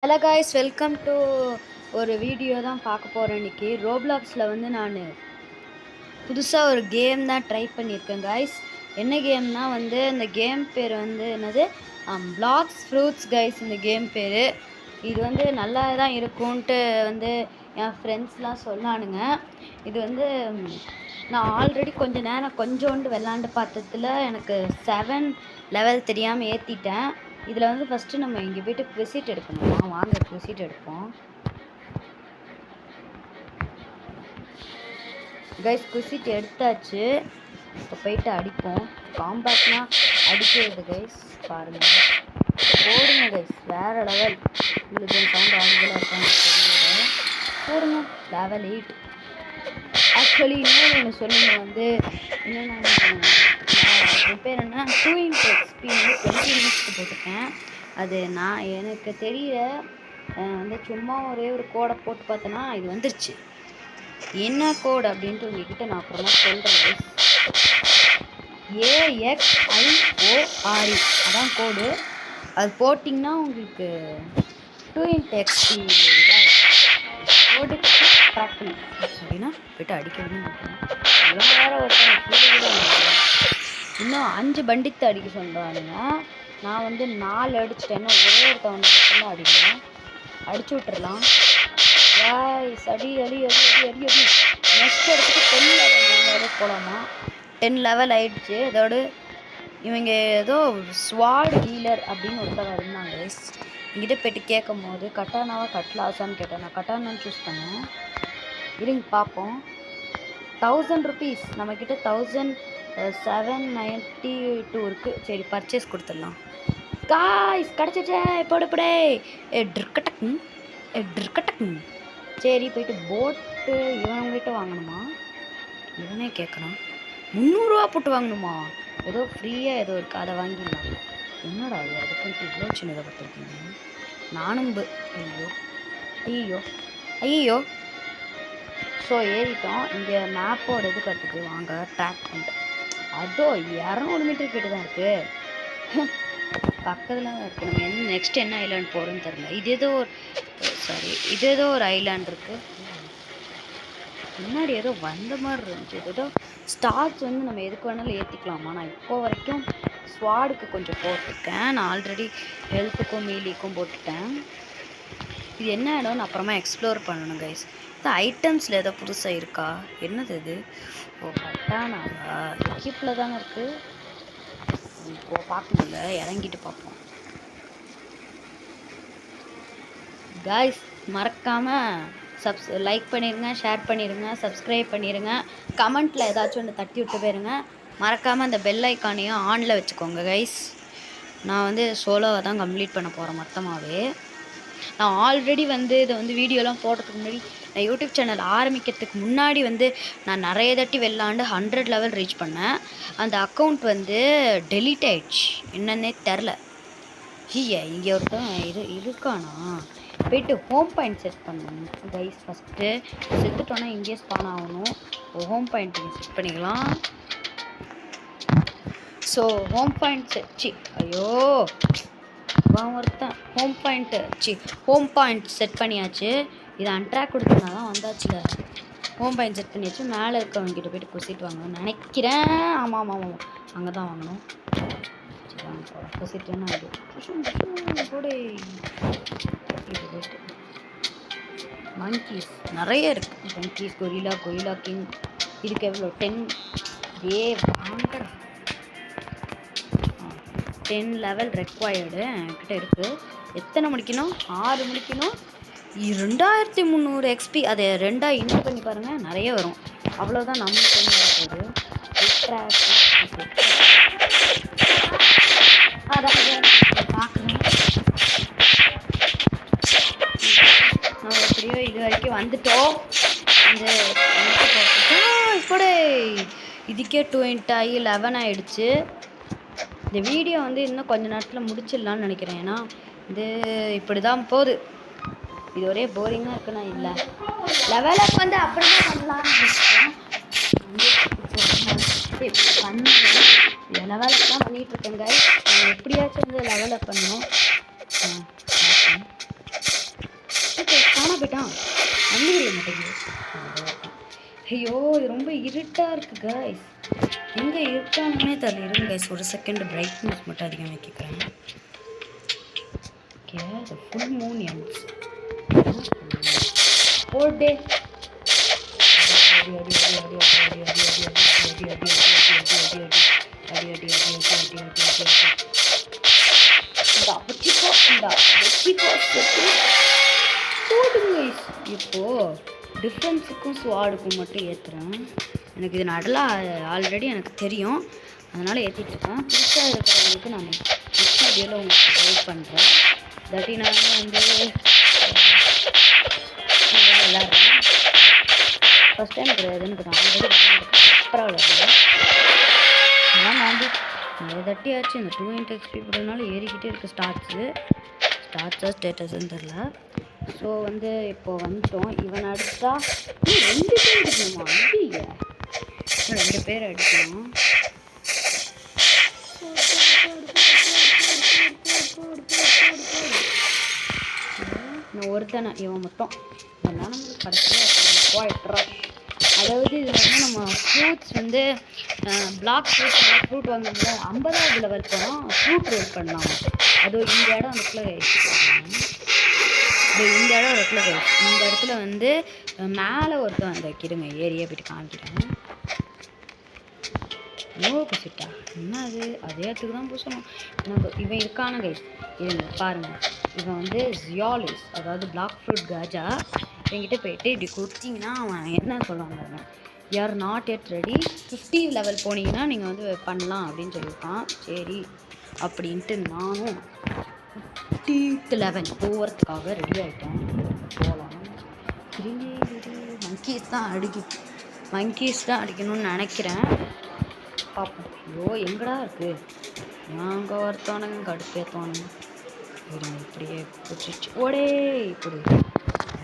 Hello guys, welcome to ஒரு video தான் பார்க்க போகிறேன். இன்றைக்கி ரோப்ளாக்ஸில் வந்து நான் புதுசாக ஒரு கேம் தான் ட்ரை பண்ணியிருக்கேன் காய்ஸ். என்ன கேம்னா வந்து இந்த கேம் பேர் வந்து என்னது, பிளாக்ஸ் ஃப்ரூட்ஸ் காய்ஸ். இந்த கேம் பேர் இது வந்து நல்லா தான் இருக்கும்ன்ட்டு வந்து என் ஃப்ரெண்ட்ஸ்லாம் சொன்னானுங்க. இது வந்து நான் ஆல்ரெடி கொஞ்சோண்டு விளாண்டு பார்த்ததில் எனக்கு 7 லெவல் தெரியாமல் ஏற்றிட்டேன். இதில் வந்து ஃபஸ்ட்டு நம்ம இங்கே போய்ட்டு குவிசிட் எடுக்கணுமா? வாங்க குவிசிட் எடுப்போம் கைஸ். குவிசிட் எடுத்தாச்சு. இப்போ போயிட்டு அடிப்போம். காம்பேக்ட்னா அடிக்கிறது கைஸ். பாருங்கள், போடுங்க கைஸ். வேறு லெவல். உங்களுக்கு சவுண்ட் ஆகுதலாக இருக்கான்னு தெரியல. போடுங்க. லெவல் 8. ஆக்சுவலி இன்னொன்று சொல்லுங்க வந்து என்னென்ன பேர் என்ன 2x வந்து 20 மினிட்ஸ்க்கு போட்டிருக்கேன். அது நான் எனக்கு தெரியல. வந்து சும்மா ஒரே ஒரு கோடை போட்டு பார்த்தேன்னா இது வந்துருச்சு. என்ன கோடு அப்படின்ட்டு உங்ககிட்ட நான் அப்புறமா சொல்கிறேன். AXIORE அதான் கோடு. அது போட்டிங்கன்னா உங்களுக்கு 2x கோடு ட்ராக் பண்ணி அப்படின்னா போய்ட்டு அடிக்கணும்னு நினைக்கிறேன். வேறு ஒருத்தன் இன்னும் 5 பண்டித்து அடிக்க சொல்கிறானுங்க. நான் வந்து 4 அடிச்சிட்டேன்னா ஒரே ஒருத்தவன் மட்டும்தான் அடிக்கணும். அடிச்சு விட்டுறலாம். அடி அடி அடி அடி அடி அடி. நெக்ஸ்ட் இடத்துக்கு 10 லெவல் போகலாமா? 10 லெவல் ஆயிடுச்சு. அதோடு இவங்க ஏதோ ஸ்வாட் ஹீலர் அப்படின்னு ஒருத்தவங்க இருந்தாங்க. என்கிட்ட போய்ட்டு கேட்கும் போது கட்டானாவா கட்லாஸான்னு கேட்டேன். நான் கட்டானான்னு சூஸ் பண்ணேன். இருங்க பார்ப்போம். 1000 ருபீஸ் நம்மக்கிட்ட 1792 இருக்குது. சரி, பர்ச்சேஸ் கொடுத்துடலாம் காய்ஸ். கிடச்சிட்டே போடப்படே ட்ரிக்கட்டக்கும். சரி, போயிட்டு போட்டு இவங்ககிட்ட வாங்கணுமா? இவனே கேட்குறான். 300 ரூபா போட்டு வாங்கணுமா? ஏதோ ஃப்ரீயாக ஏதோ இருக்குது, அதை வாங்கிடலாம். என்னடா அது, அதுக்கு இவ்வளோ சின்னதாக கொடுத்துருக்கீங்க. நானும் ஐயோ ஐயோ ஐயோ. ஸோ ஏறிட்டோம். இங்கே மேப்போட இது கட்டுது. வாங்க ட்ராக் பண்ணிட்டு. அதோ 200 மீட்டர் கிட்ட தான் இருக்குது. பக்கத்தில் தான் இருக்குது. நம்ம நெக்ஸ்ட் என்ன ஐலாண்ட் போகிறோன்னு தெரில. இது ஏதோ ஒரு ஐலாண்ட் இருக்குது. முன்னாடி ஏதோ வந்த மாதிரி இருந்துச்சு. ஏதோ ஸ்டார்ஸ் வந்து நம்ம எதுக்கு வேணாலும் ஏற்றிக்கலாமா? நான் இப்போ வரைக்கும் ஸ்வாடுக்கு கொஞ்சம் போட்டிருக்கேன். நான் ஆல்ரெடி ஹெல்த்துக்கும் மீலிக்கும் போட்டுட்டேன். இது என்ன இடம்னு அப்புறமா எக்ஸ்ப்ளோர் பண்ணணும் கைஸ். இந்த ஐட்டம்ஸில் ஏதோ புதுசாக இருக்கா? என்னது இது? ஓ, கட்டானாவா? எக்யூப்பில் தானே இருக்குது. இப்போ பார்க்கணும்ல, இறங்கிட்டு பார்ப்போம் கைஸ். மறக்காமல் லைக் பண்ணிடுங்க, ஷேர் பண்ணிடுங்க, சப்ஸ்கிரைப் பண்ணிடுங்க. கமெண்ட்டில் ஏதாச்சும் ஒன்று தட்டி விட்டு போயிருங்க. மறக்காமல் அந்த பெல் ஐக்கானையும் ஆனில் வச்சுக்கோங்க கைஸ். நான் வந்து சோலோவை தான் கம்ப்ளீட் பண்ண போகிறேன் மொத்தமாகவே. நான் ஆல்ரெடி வந்து இதை வந்து வீடியோலாம் போடுறதுக்கு முன்னாடி, நான் யூடியூப் சேனல் ஆரம்பிக்கிறதுக்கு முன்னாடி வந்து நான் நிறைய தாட்டி வெள்ளாண்டு 100 லெவல் ரீச் பண்ணேன். அந்த அக்கௌண்ட் வந்து டெலீட் ஆயிடுச்சு. என்னன்னே தெரில. இங்கே ஒருத்தன் இருக்கானா? போய்ட்டு ஹோம் பாயிண்ட் செட் பண்ணணும் கைஸ். ஃபஸ்ட்டு செத்துட்டோன்னா இங்கேயே ஸ்பான் ஆகணும். ஹோம் பாயிண்ட் செட் பண்ணிக்கலாம். ஸோ ஹோம் பாயிண்ட் ஐயோ ஒருத்தன் ஹோம் பாயிண்ட் செட் பண்ணியாச்சு. இதை அன்ட்ராக் கொடுத்தனா தான் வந்தாச்சுல. ஹோம் பாயிண்ட் செட் பண்ணியாச்சு. மேலே இருக்கவங்ககிட்ட போய்ட்டு குசிட் வாங்கணும்னு நினைக்கிறேன். ஆமாம் அங்கே தான் வாங்கணும். சரி, வாங்க போகிறோம். குசிட்டுன்னா அது கூட மங்கீஸ் நிறைய இருக்குது. Monkeys, gorilla king. இதுக்கு எவ்வளோ? 10 வாங்க. 10 லெவல் ரெக்வயர்டு என்கிட்ட இருக்குது. எத்தனை முடிக்கணும்? 6 முடிக்கணும். 2300 எக்ஸ்பி. அதை 2ஆக இன்ட் பண்ணி பாருங்கள், நிறைய வரும். அவ்வளோதான் நம்மளுக்கு வந்து வரப்போகுது. பார்க்குறேன். நம்ம எப்படியோ இது வரைக்கும் வந்துட்டோம். இப்போட இதுக்கே 20 ஆகி 11 ஆகிடுச்சு. இந்த வீடியோ வந்து இன்னும் கொஞ்சம் நேரத்தில் முடிச்சிடலான்னு நினைக்கிறேன். ஏன்னா இது இப்படி தான் போகுது. இது ஒரே போரிங்காக இருக்குன்னா இல்லை. லெவலப் வந்து அப்படி தான் பண்ணலான்னு நினைக்கிறேன். லெவலப் தான் பண்ணிகிட்ருக்கேங்க. எப்படியாச்சும் வந்து லெவலப் பண்ணணும். போயிட்டான். வந்து விட மாட்டேங்குது. ஐயோ இது ரொம்ப இருட்டாக இருக்குது கைஸ். எங்கே இருட்டானே தெரியல. இருங்க கைஸ், ஒரு செகண்ட் பிரைட்னஸ் மட்டும் அதிகம் வைக்கிறேன். Okay, the full moon ends. போடே இப்போ டிஃபென்ஸுக்கும் ஸ்வாடுக்கும் மட்டும் ஏற்றுறேன். எனக்கு இது நடலாக ஆல்ரெடி எனக்கு தெரியும், அதனால் ஏற்றிட்டுருக்கேன். புதுசாக இருக்கிறவங்களுக்கு நான் நெக்ஸ்ட் வீடியோவில் உங்களுக்கு கைட் பண்ணுறேன். தட்டி நான் வந்து விளாட்றேன். ஃபஸ்ட் டைம் கிடையாது எனக்கு, நான் ஆல்ரெடி சூப்பராக விளாட்றேன். நான் வந்து நிறைய தட்டி ஆச்சு. இந்த 2 XP போடுறதுனால ஏறிக்கிட்டே இருக்குது ஸ்டார்ட்ஸாக ஸ்டேட்டஸ்ன்னு தெரில. ஸோ வந்து இப்போ வந்துட்டோம். இவன் அடித்தா 2 பேர் அடிக்கணுமா? இல்லையே, 2 பேர் அடிக்கணும். நான் ஒருத்தனை இவன் மட்டும் இதெல்லாம் நம்மளுக்கு கடைசியாக போயிட்டுறோம். அதாவது இது வந்து நம்ம ஃப்ரூட்ஸ் வந்து பிளாக் ஃப்ரூட் வாங்கினா 50வது லெவல் போனால் ஃப்ரூட் ரோல் பண்ணலாம். அதுவும் இந்த இடம் அதுக்குள்ளே இந்த இடம் இருக்குல்ல கைஸ், இந்த இடத்துல வந்து மேலே ஒருத்தன் அந்த வைக்கிடுங்க, ஏரியா போய்ட்டு காமிக்கிறேன். பூசிட்டா என்ன அது அதே இடத்துக்கு தான் பூசணும். எனக்கு இவன் இருக்கான கைஸ், இருங்க பாருங்கள். இவன் வந்து ஜியாலிஸ், அதாவது பிளாக் ஃப்ரூட் காஜா. என்கிட்ட போயிட்டு இப்படி கொடுத்தீங்கன்னா அவன் என்ன சொல்லுவாங்க, யார் நாட் எட் ரெடி, 50 லெவல் போனீங்கன்னா நீங்கள் வந்து பண்ணலாம் அப்படின்னு சொல்லியிருக்கான். சரி அப்படின்ட்டு நானும் 50th லெவல் போகிறதுக்காக ரெடி ஆகிட்டேன். போகலாம். மங்கீஸ் தான் அடிக்கணும்னு நினைக்கிறேன். பார்ப்போம். ஐயோ எங்கடா இருக்குது, நாங்கள் ஒருத்தவனுங்க கடுப்பேற்றோனுங்க. இப்படியே பிடிச்சிச்சு ஓடே. இப்படி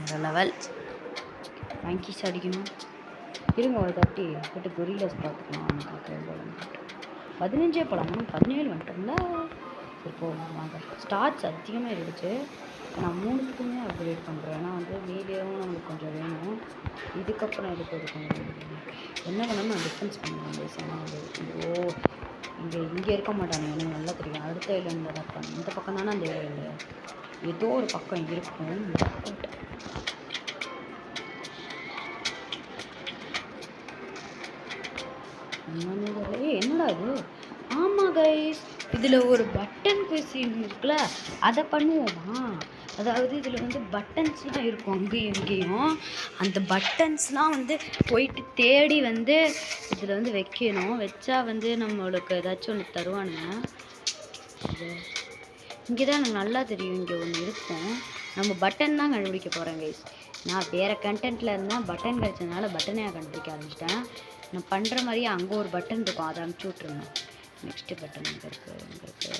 வேறு லெவல் மங்கீஸ் அடிக்கணும். இருங்க ஒரு தட்டி போட்டு கொரில்லாஸ் பார்த்துக்கலாம். 15 போகலாம், 17 வந்துட்டோம்ல. இப்போ வாங்க. ஸ்டார்ட்ஸ் அதிகமாக இருந்துச்சு, நான் 3த்துக்குமே அப்கிரேட் பண்ணுறேன். ஏன்னா வந்து மீடியாவும் நம்மளுக்கு கொஞ்சம் வேணும். இதுக்கப்புறம் எடுக்கிறது கொஞ்சம் என்ன பண்ணணும், நான் டிஃபென்ஸ் பண்ணுவேன். ஏன்னா வந்து இங்கே இருக்க மாட்டாங்க, எனக்கு நல்லா தெரியும். அடுத்த இல்லைன்னு தான் இருப்பாங்க. இந்த பக்கம் தானே அந்த ஏதோ ஒரு பக்கம் இருக்கும். என்னடா இது? ஆமாம் கைஸ், இதில் ஒரு பட்டன் குவிசிங் இருக்குல்ல, அதை பண்ணுவோமா? அதாவது இதில் வந்து பட்டன்ஸ்லாம் இருக்கும் அங்கேயும் இங்கேயும். அந்த பட்டன்ஸ்லாம் வந்து போயிட்டு தேடி வந்து இதில் வந்து வைக்கணும். வச்சா வந்து நம்மளுக்கு ஏதாச்சும் ஒன்று தருவானுங்க. இங்கே தான் எனக்கு நல்லா தெரியும், இங்கே ஒன்று இருக்கும். நம்ம பட்டன் தான் கண்டுபிடிக்க போகிறேன் கைஸ். நான் வேறு கண்டென்ட்டில் இருந்தால் பட்டன் கிடச்சதுனால பட்டனையாக கண்டுபிடிக்க ஆரம்பிச்சிட்டேன். நான் பண்ணுற மாதிரியே அங்கே ஒரு பட்டன் இருக்கும், அதை அனுப்பிச்சி விட்ருங்க. நெக்ஸ்ட்டு பட்டன் எங்கே இருக்குது?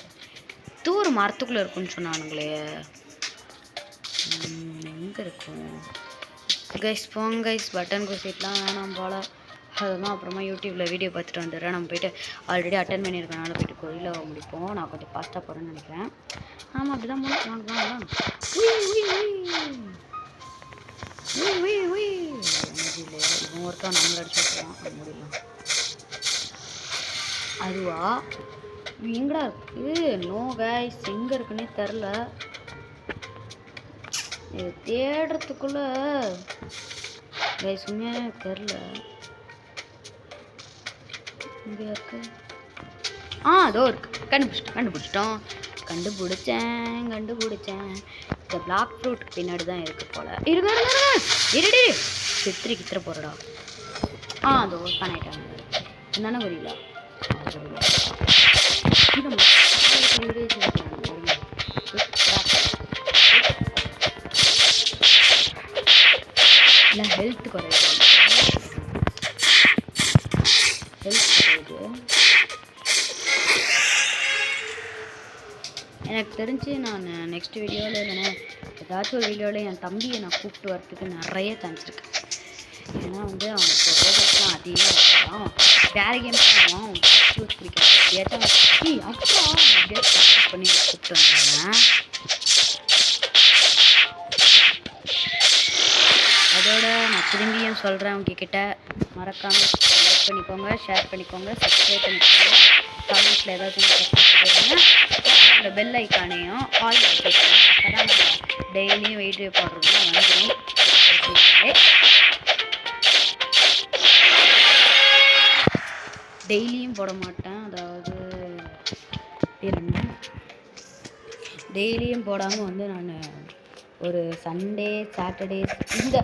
தூர் மரத்துக்குள்ளே இருக்குன்னு சொன்னானுங்களே, எங்கே இருக்கும் கைஸ்? போங்க கைஸ், பட்டன் குசிட்லாம் வேணாம் போல். அதெல்லாம் அப்புறமா யூடியூப்பில் வீடியோ பார்த்துட்டு வந்துடுறேன். நம்ம போய்ட்டு ஆல்ரெடி அட்டன் பண்ணியிருக்கனால போய்ட்டு கொரில்லா முடிப்போம். நான் கொஞ்சம் ஃபாஸ்ட்டாக போகிறேன்னு நினைக்கிறேன். ஆமாம் அப்படி தான் போகணும். வாங்கலாம் இவன் ஒருத்தன் நம்மளை அடிச்சு விட்டுருவான். அது முடியலாம். அதுவா எங்கடா இருக்குது? நோ கைஸ், எங்கே இருக்குன்னே தெரில. இது தேடுறதுக்குள்ள கைஸ் உண்மையாக தெரில இங்கே இருக்கு. அதோ இருக்கு. கண்டுபிடிச்சிட்டேன். இந்த பிளாக் ஃப்ரூட்டுக்கு பின்னாடி தான் இருக்குது போல். இருடி கித்திர போகிறடா. அதோ பண்ணிட்டாங்க. என்னென்ன புரியல. இல்லை ஹெல்த் குறையுது. எனக்கு தெரிஞ்சு நான் நெக்ஸ்ட் வீடியோவில் இல்லைன்னா ஏதாச்சும் ஒரு வீடியோவில் என் தம்பியை நான் கூப்பிட்டு வரத்துக்கு நிறைய சான்ஸ் இருக்குது. ஏன்னா வந்து அவனுக்கு ரோபோட்ஸ்லாம் அதிகமாக வேறு கேம்ஸ் ஆகும், ஷூட் பிடிக்காது. ஏற்ற அப்புறம் எப்படியா பண்ணி கூப்பிட்டு வந்தாங்க. மறுபடியும் சொல்கிறேன் உங்ககிட்ட, மறக்காமல் லைக் பண்ணிக்கோங்க, ஷேர் பண்ணிக்கோங்க, சப்ஸ்கிரைப் பண்ணிக்கோங்க. கமெண்ட்டில் ஏதாச்சும் போடுங்க. அந்த பெல் ஐக்கானையும் ஆல் வச்சுக்கோங்க. அப்போ தான் நம்ம டெய்லியும் வீடியோ போடுறதுலாம் வந்துடும். டெய்லியும் போட மாட்டேன், அதாவது டெய்லியும் போடாமல் வந்து நான் ஒரு சண்டே சாட்டர்டே இந்த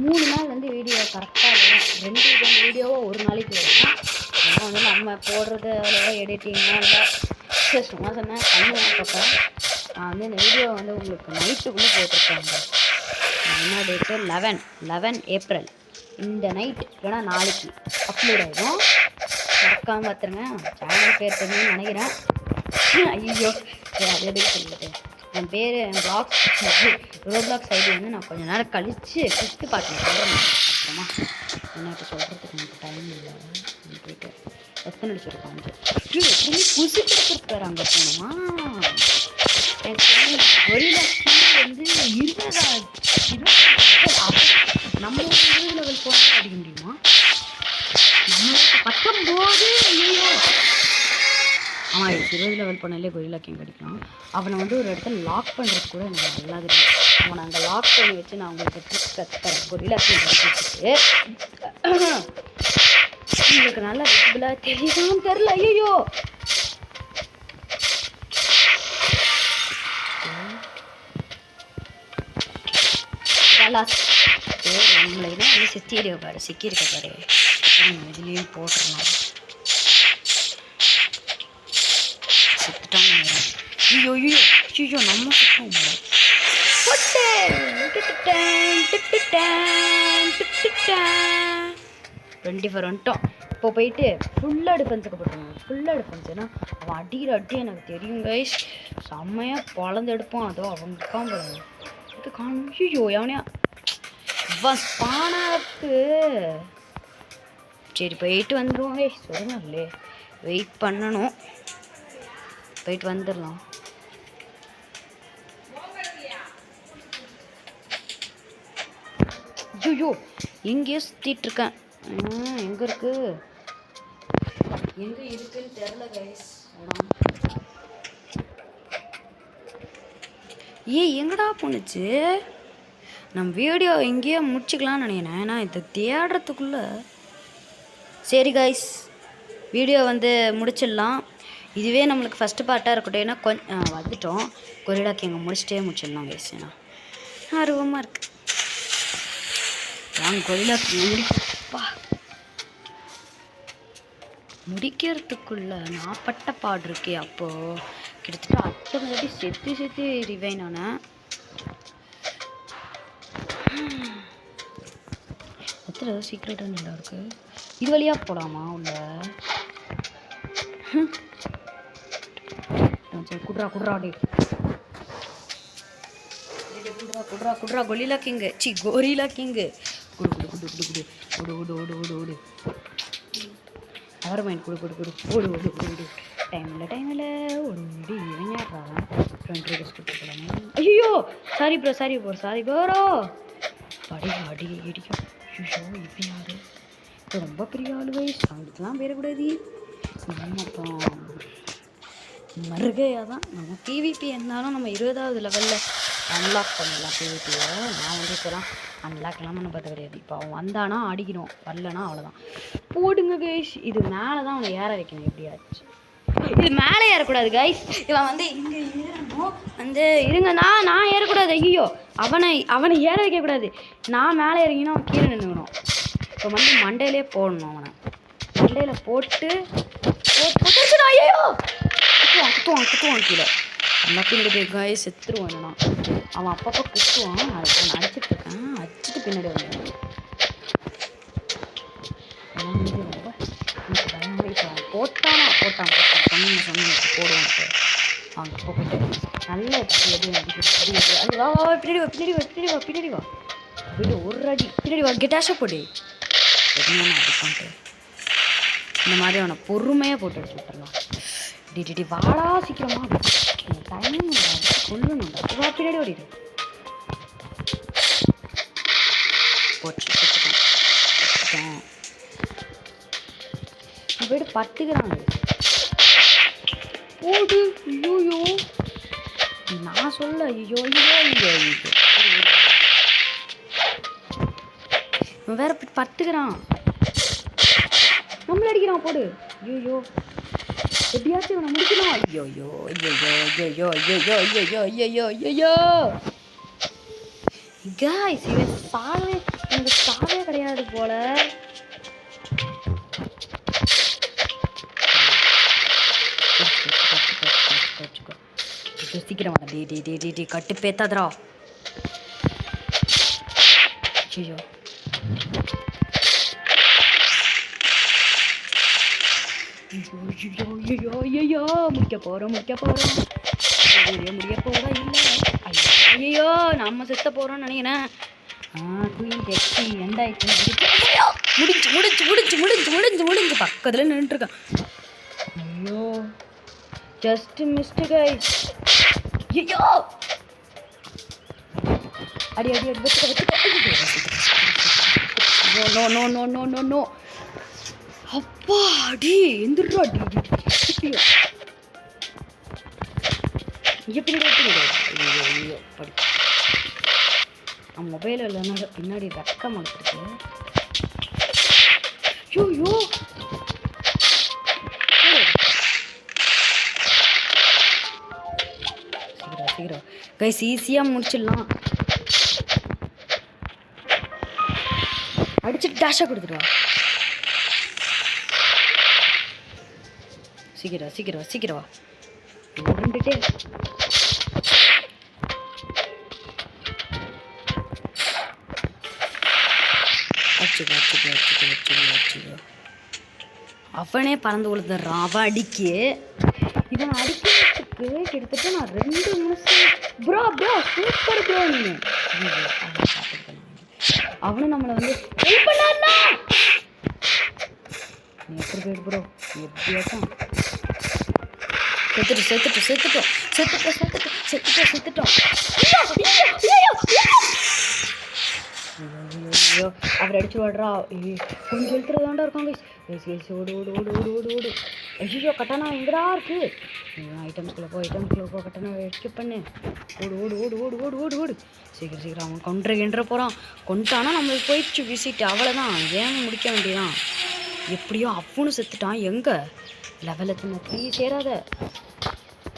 3 நாள் வந்து வீடியோ கரெக்டாக வரும். 2 வீடியோவோ ஒரு நாளைக்கு வரும். ஏன்னா வந்து நம்ம போடுறது அவ்வளோவா எடிட்டிங்லாம் இல்லை. சும்மா சொன்னேன் பண்ணுவேன். பார்ப்பேன் நான் வந்து இந்த வீடியோ வந்து உங்களுக்கு நைட்டுக்குள்ளே போட்டிருக்கேங்க. என்ன டேட்டு 11 ஏப்ரல். இந்த நைட்டு இல்லைனா நாளைக்கு அப்லோட் ஆகிடும். மறக்காமல் பார்த்துருங்க. சேனல் பேர் தெரியும்னு நினைக்கிறேன். ஐயோ அதே சொல்லிட்டேன். என் பேர் ரோப்ளாக்ஸ் ஐடி வந்து நான் கொஞ்சம் நேரம் கழித்து ஃபஸ்ட்டு பார்க்கணும் சொல்கிறேன். அப்புறமா எனக்கு சொல்கிறதுக்கு எனக்கு டைம் இல்லை. போயிட்டு எத்தனை அடிச்சிருக்காங்க குசிப்பிடிச்சிருக்காரு. அங்கே போனோமா வந்து 20 நம்ம 20 லெவல் போனால் அடிக்க முடியுமா? நம்மளுக்கு 19. ஐயோ ஆமாம் 20 லெவல் போனாலே கொரில்லா கிங் கிடைக்கும். அவனை வந்து ஒரு இடத்துல லாக் பண்ணுறது கூட எனக்கு நல்லா தெரியும். அவனை அங்கே லாக் பண்ணி வச்சு நான் உங்களுக்கு ட்ரிக் கற்றுறேன். கொரில்லா கிங் கிடைச்சிட்டு உங்களுக்கு நல்லா விசிபிளாக தெரியுதான்னு தெரில. ஐயோ நம்மளை வந்து சிக்கியிருக்க பாரு இதுலேயும் போட்டுடலாம். ஐயோ நம்ம சுத்தம் 24 வந்துட்டோம். இப்போ போயிட்டு ஃபுல்லாக டிஃபென்ஸுக்கு போட்டுருவோம். ஃபுல்லாக டிஃபென்ஸ்னா அவன் அடிக்கிற அடி எனக்கு தெரியும் கைஸ். செம்மையாக பழந்து எடுப்பான். அதோ அவன் உட்காந்து இது காணும். ஐயோ எவனையா இவன் ஸ்பானாக்கு. சரி போயிட்டு வந்துடுவோம் கைஸ். சொல்லுங்களே வெயிட் பண்ணணும். போயிட்டு வந்துடலாம். ஐயோ எங்கேயோ சுற்றிட்டு இருக்கேன். எங்கே இருக்குன்னு தெரில கைஸ். எங்கடா போணுச்சு? நம்ம வீடியோ எங்கேயோ முடிச்சுக்கலாம்னு நினைக்கிறேன். ஏன்னா இதை தேடுறதுக்குள்ள சரி கைஸ் வீடியோ வந்து முடிச்சிடலாம். இதுவே நம்மளுக்கு ஃபஸ்ட்டு பார்ட்டாக இருக்கட்டும். ஏன்னா கொஞ்சம் வந்துட்டோம். கொரில்லா கிங்கை முடிச்சிடலாம் கைஸ். ஏன்னா ஆர்வமாக இருக்குது. வாங்க கொரில்லா கிங் முடிக்கிறதுக்குள்ள நான் பட்ட பாடு இருக்கே. அப்போது கிட்டத்தட்ட அத்தனை வாட்டி செத்து ரிவைன் ஆனேன். எத்தனை சீக்ரெட்டாக நல்லா இருக்குது. இது வழியாக போகலாமா உள்ள? குட்ரா கொரில்லா கிங்கு கொரில்லா கிங்கு குடு அவர் மைண்ட் குடு டைம் இல்லை ஓடு இவங்க போகலாமா? ஐயோ சாரி ப்ரோ அடி இடிக்கும். ஐயோ இப்போ யாரு ரொம்ப பெரிய ஆளு வயசு அவங்களுக்குலாம் பேரக்கூடாது. அப்புறம் மறுகையாக தான் நம்ம பிவிபி இருந்தாலும் நம்ம 20வது லெவலில் அன்லாக் பண்ணிடலாம். பிவிபியை நான் வந்து இப்போலாம் அன்லாக்லாம் பண்ண பார்த்து கிடையாது. இப்போ அவன் வந்தானா அடிக்கணும், வரலனா அவ்வளோதான். போடுங்க கைஸ். இது மேலே தான் அவனை ஏற வைக்கணும். எப்படியாச்சு இது மேலே ஏறக்கூடாது கைஸ். இவன் வந்து இங்கே ஏறணும். வந்து இருங்க நான் ஏறக்கூடாது. ஐயோ அவனை ஏற வைக்கக்கூடாது. நான் மேலே இறங்கினா அவன் கீழே நின்றுக்கணும். இப்போ வந்து மண்டையிலே போடணும். அவனை மண்டையில் போட்டு ஐயோ குத்துவான் கீழே. நல்லா பின்னாடி போய் காய் செத்துருவான். நான் அவன் அப்பப்போ குத்துவான். நான் அடிச்சிட்ருக்கேன். அடிச்சுட்டு பின்னாடி வந்துடுவேன். ரொம்ப எனக்கு பயம். இப்போ அவன் போட்டான் சொன்ன போடுவான். அவங்க அப்போ போயிட்டு நல்ல எதுவும் அடிக்கிறது. அது வா பின்னாடி வா போயிட்டு ஒரு அடி பின்னாடி வா. கெட்டாஷா போடு. எதுவுமே நான் அடிப்பான்ட்டு இந்த மாதிரி அவனை பொறுமையாக போட்டு அடிச்சு விட்டுறலாம். டிடி வாடா சீக்கிரமா டைம் கொல்லணும். வா பின்னாடி ஓடிடு. போச்சு பட்டுக்கிறாங்க போடு. ஐயோ நான் சொல்ல ஐயோ வேற பட்டுக்கிறான், நம்மள அடிக்கிறான் போடு. ஐயோ எப்படியாச்சும் இவனை முடிக்கணும். ஐயோ ஐயோ ஐயோ ஐயோ ஐயோ ஐயோ ஐயோ गाइस இவன் சாவே எனக்கு சாவே கிடையாது போல. சீக்கிரம் வாடா. டே கட்டு பேத்தாதடா. ஐயோ ஐயோ முடிக்க போறோம் ஐயோ நம்ம செத்த போறோம்னு நினைக்கிறேன். முடிஞ்சு பக்கத்துல நின்றுட்டு இருக்கான். ஐயோ ஜஸ்ட் மிஸ்ட் கைஸ். ஐயோ அடி நோ அப்பா அடி எந்திரா. ஐயோ படி மொபைல் இல்லைன்னா பின்னாடி ரக்கம் வளர்த்துருக்கு. ஐயோ சீக்கிரம் கைஸ் ஈஸியாக முடிச்சிடலாம். அடிச்சுட்டு டேஷாக கொடுத்துருவா. சீக்கிரம் உருண்டுட்டே. அவனே பறந்து விழுந்துடுறான். அவன் இவன் அடிக்கிறதுக்கு கிட்டத்தட்ட நான் 2 நிமிஷம். Bro super bro. அவனும் நம்மளை வந்து ஹெல்ப் பண்ணாருனா எப்படி போயிடு ப்ரோ. எப்படியாச்சும் செத்துட்டோம். அவர் அடிச்சு ஓடுறா. கொஞ்சம் எழுத்துறதாண்டா இருக்காங்க. ஓடு. ஐயோ கட்டானா எங்கடா இருக்கு? ஐட்டம்ஸ்குள்ள போ கட்டானா எஸ்கேப் பண்ணு. ஓடு. சீக்கிரம் அவன் கொன்ற போகிறான். கொண்டானா நம்மளுக்கு போயிடுச்சு விசிட்டு. அவ்வளோதான், ஏன் முடிக்க வேண்டியதான். எப்படியோ அவனும் செத்துட்டான். எங்கே லெவலில் தின்னி சேராத.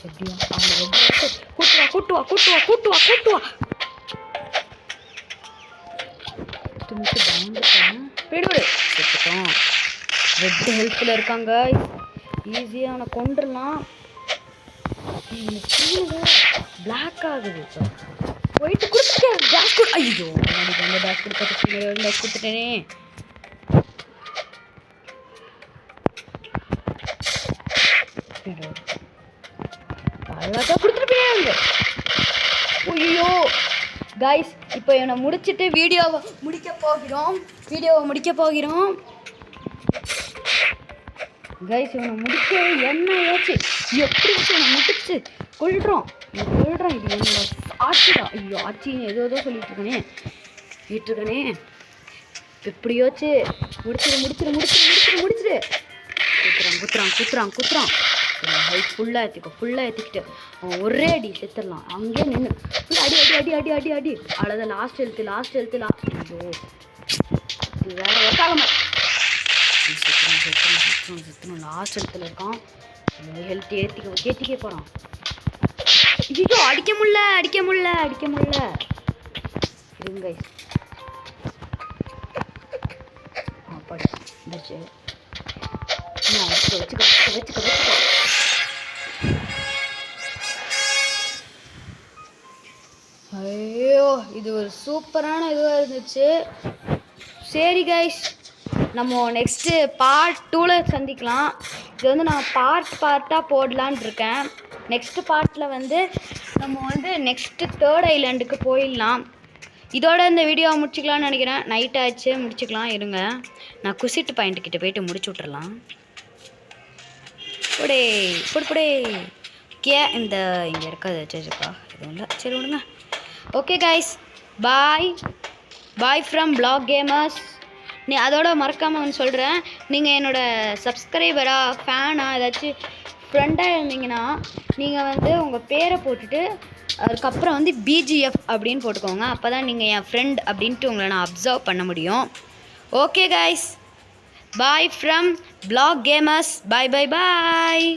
எப்படியா அவனை கூட்டுவா. செத்துட்டோம். ரெட் ஹெல்த்தில் இருக்காங்க. ஈஸியாக அவனை கொண்டுடலாம். பிளாக் ஆகுது. போயிட்டு கொடுத்துட்டேன். ஐயோ டேஷ் கொடுத்துட்டேனே. அழகாக கொடுத்துருப்பீங்க. ஐயோ கைஸ் இப்போ என்னை முடிச்சுட்டு வீடியோவை முடிக்க போகிறோம். கைஸ் இவனை முடிக்க என்ன ஆச்சு? எப்படி இவனை முடிச்சு கொள்றோம். இது என்னோட ஆட்சிதான். ஐயோ ஆட்சின்னு ஏதோ சொல்லிட்டு இருக்கனே. எப்படியோச்சு முடிச்சிரு. குத்துறான். ஹைட் ஃபுல்லாக ஏற்றிக்கிட்டு அவன் ஒரே அடி செத்துடலாம். அங்கேயே நின்று அடி. அவ்வளோதான். லாஸ்ட் எழுத்து. ஐயோ இது வேற ஒருக்காலமா. செத்துணும். லாஸ்ட் எழுத்துல இருக்கான். ஹெல்த் ஏற்றிக்க போகிறான். ஐயோ அடிக்க முடியல. இருங்க அப்படி இருந்துச்சு. வச்சுக்கோ. ஐயோ இது ஒரு சூப்பரான இதுவாக இருந்துச்சு. சரி கைஸ், நம்ம நெக்ஸ்ட்டு பார்ட் 2ல் சந்திக்கலாம். இது வந்து நான் பார்ட்டாக போடலான்னு இருக்கேன். நெக்ஸ்ட்டு பார்ட்டில் வந்து நம்ம வந்து நெக்ஸ்ட்டு 3rd ஐலாண்டுக்கு போயிடலாம். இதோட இந்த வீடியோவை முடிச்சிக்கலாம்னு நினைக்கிறேன். நைட் ஆச்சு, முடிச்சுக்கலாம். இருங்க நான் குசிட்டு பாயிண்ட்டுக்கிட்ட போயிட்டு முடிச்சு விட்றலாம். புடே ஓகே. இங்கே இருக்காது வச்சுருக்கா எதுவும் இல்லை. சரி விடுங்க. Okay guys, bye from Black Gamers. அதோட மறக்காமல் ஒன்று சொல்கிறேன், நீங்கள் என்னோடய சப்ஸ்கிரைபராக ஃபேனாக ஏதாச்சும் ஃப்ரெண்டாக இருந்தீங்கன்னா நீங்கள் வந்து உங்கள் பேரை போட்டுட்டு அதுக்கப்புறம் வந்து பிஜிஎஃப் அப்படின்னு போட்டுக்கோங்க. அப்போ தான் நீங்கள் என் ஃப்ரெண்ட் அப்படின்ட்டு உங்களை நான் அப்சர்வ் பண்ண முடியும். Okay guys, bye from Black Gamers. Bye bye bye.